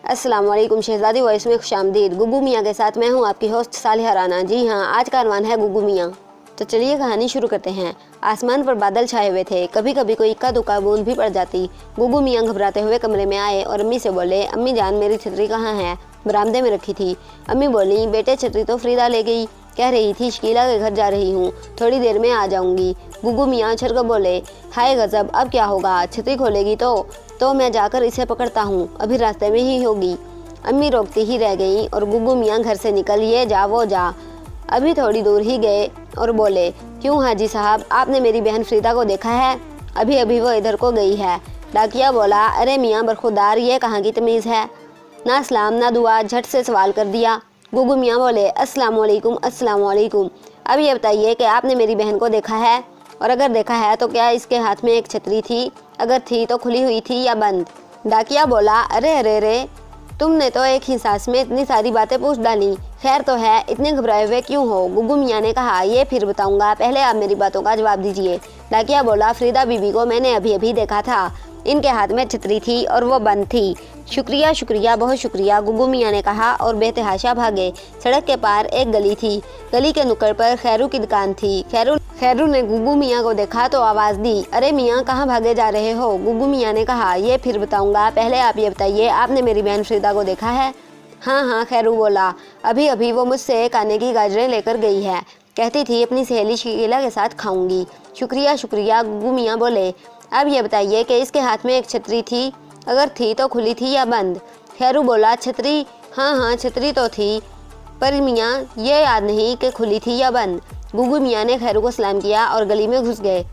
अस्सलाम वालेकुम। शहजादी वॉइस में खुशामदीद। गुगू मियाँ के साथ मैं हूँ आपकी होस्ट सालिहा राना। जी हाँ, आज का अरमान है गुगू मियाँ। तो चलिए कहानी शुरू करते हैं। आसमान पर बादल छाए हुए थे, कभी कभी कोई इक्का दुक्का बूंद भी पड़ जाती। गुगू मियाँ घबराते हुए कमरे में आए और अम्मी से बोले, अम्मी जान मेरी छतरी कहाँ है? बरामदे में रखी थी। अम्मी बोली, बेटे छतरी तो फरीदा ले गई, कह रही थी शकीला के घर जा रही हूँ, थोड़ी देर में आ जाऊंगी। गुगू मियाँ उछल कर बोले, हाय गजब, अब क्या होगा? छतरी खोलेगी तो मैं जाकर इसे पकड़ता हूँ, अभी रास्ते में ही होगी। अम्मी रोकती ही रह गई और गुगू मियाँ घर से निकल ये जा वो जा। अभी थोड़ी दूर ही गए और बोले, क्यों हाजी साहब, आपने मेरी बहन फरीदा को देखा है? अभी अभी वो इधर को गई है। डाकिया बोला, अरे मियाँ बरखुरदार, ये कहाँ की तमीज़ है? ना सलाम ना दुआ, झट से सवाल कर दिया। गुगू मियाँ बोले, अस्सलाम वालेकुम, अस्सलाम वालेकुम। अब ये बताइए कि आपने मेरी बहन को देखा है, और अगर देखा है तो क्या इसके हाथ में एक छतरी थी? अगर थी तो खुली हुई थी या बंद? डाकिया बोला, अरे अरे अरे, तुमने तो एक ही सांस में इतनी सारी बातें पूछ डाली। खैर तो है, इतने घबराए हुए क्यों हो? गुगू मियाँ ने कहा, ये फिर बताऊंगा, पहले आप मेरी बातों का जवाब दीजिए। डाकिया बोला, फरीदा बीबी को मैंने अभी अभी देखा था, इनके हाथ में छतरी थी और वो बंद थी। शुक्रिया शुक्रिया, बहुत शुक्रिया, गुगू मियाँ ने कहा और बेतहाशा भागे। सड़क के पार एक गली थी। गली के नुक्कड़ पर खैरू की दुकान थी। खैरू ने गुगू मियाँ को देखा तो आवाज़ दी, अरे मियाँ कहाँ भागे जा रहे हो? गुगू मियाँ ने कहा, ये फिर बताऊंगा, पहले आप ये बताइए, आपने मेरी बहन फरीदा को देखा है? हाँ हाँ, खैरू बोला, अभी अभी वो मुझसे एक आने की गाजरें लेकर गई है, कहती थी अपनी सहेली शकीला के साथ खाऊंगी। शुक्रिया शुक्रिया, गुगू मियाँ बोले। अब ये बताइए कि इसके हाथ में एक छतरी थी, अगर थी तो खुली थी या बंद? खैरू बोला, छतरी, हाँ हाँ छतरी तो थी, पर मियाँ ये याद नहीं कि खुली थी या बंद। गुगू मियाँ ने खैरू को सलाम किया और गली में घुस गए।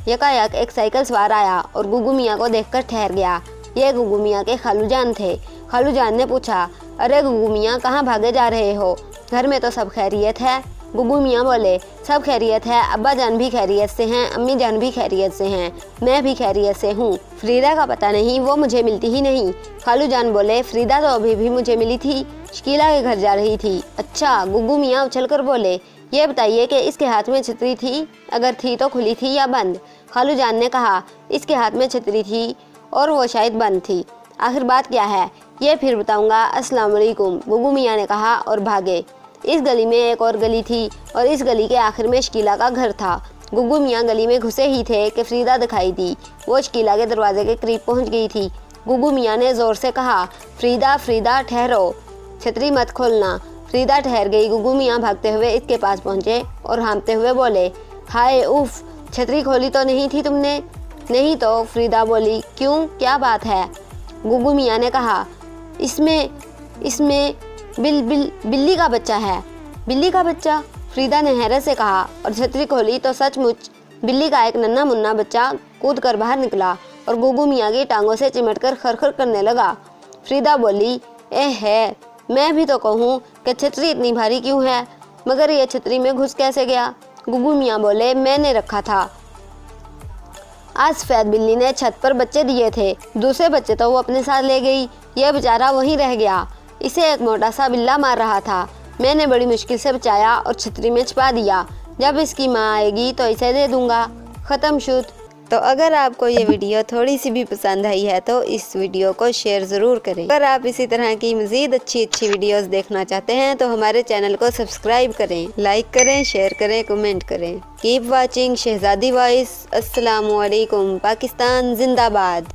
यकायक एक साइकिल सवार आया और गुगू मियाँ को देखकर ठहर गया। ये गुगू मियाँ के खालू जान थे। खालू जान ने पूछा, अरे गुगू मियाँ कहाँ भागे जा रहे हो? घर में तो सब खैरियत है? गुगू मियाँ बोले, सब खैरियत है, अब्बा जान भी खैरियत से हैं, अम्मी जान भी खैरियत से हैं, मैं भी खैरियत से हूँ। फरीदा का पता नहीं, वो मुझे मिलती ही नहीं। खालू जान बोले, फरीदा तो अभी भी मुझे मिली थी, शकीला के घर जा रही थी। अच्छा, गुगू मियाँ उछल कर बोले, ये बताइए कि इसके हाथ में छतरी थी, अगर थी तो खुली थी या बंद? खालू जान ने कहा, इसके हाथ में छतरी थी और वो शायद बंद थी। आखिर बात क्या है? ये फिर बताऊंगा, अस्सलाम वालेकुम, गुगू मियाँ ने कहा और भागे। इस गली में एक और गली थी और इस गली के आखिर में शकीला का घर था। गुगू मियाँ गली में घुसे ही थे कि फरीदा दिखाई दी। वो शकीला के दरवाजे के करीब पहुंच गई थी। गुगू मियाँ ने ज़ोर से कहा, फरीदा फरीदा ठहरो, छतरी मत खोलना। फरीदा ठहर गई। गुगू मियाँ भागते हुए इसके पास पहुँचे और हाँफते हुए बोले, हाय उफ, छतरी खोली तो नहीं थी तुमने? नहीं तो, फरीदा बोली, क्यों, क्या बात है? गुगू मियाँ ने कहा, इसमें बिल्ली का बच्चा है। बिल्ली का बच्चा? फरीदा ने हैरत से कहा और छतरी खोली तो सचमुच बिल्ली का एक नन्हा मुन्ना बच्चा कूद कर बाहर निकला और गुगू मियाँ की टांगों से चिमटकर खरखर करने लगा। फरीदा बोली, है, मैं भी तो कहूँ कि छतरी इतनी भारी क्यों है, मगर ये छतरी में घुस कैसे गया? गुगू मियाँ बोले, मैंने रखा था। आज सफेद बिल्ली ने छत पर बच्चे दिए थे, दूसरे बच्चे तो वो अपने साथ ले गई, यह बेचारा वहीं रह गया। इसे एक मोटा सा बिल्ला मार रहा था, मैंने बड़ी मुश्किल से बचाया और छतरी में छिपा दिया, जब इसकी माँ आएगी तो इसे दे दूंगा। ख़त्म शुद। तो अगर आपको ये वीडियो थोड़ी सी भी पसंद आई है तो इस वीडियो को शेयर ज़रूर करें। अगर आप इसी तरह की मज़ीद अच्छी वीडियोस देखना चाहते हैं तो हमारे चैनल को सब्सक्राइब करें, लाइक करें, शेयर करें, कमेंट करें। कीप वाचिंग शहजादी वॉइस। अस्सलामु अलैकुम। पाकिस्तान जिंदाबाद।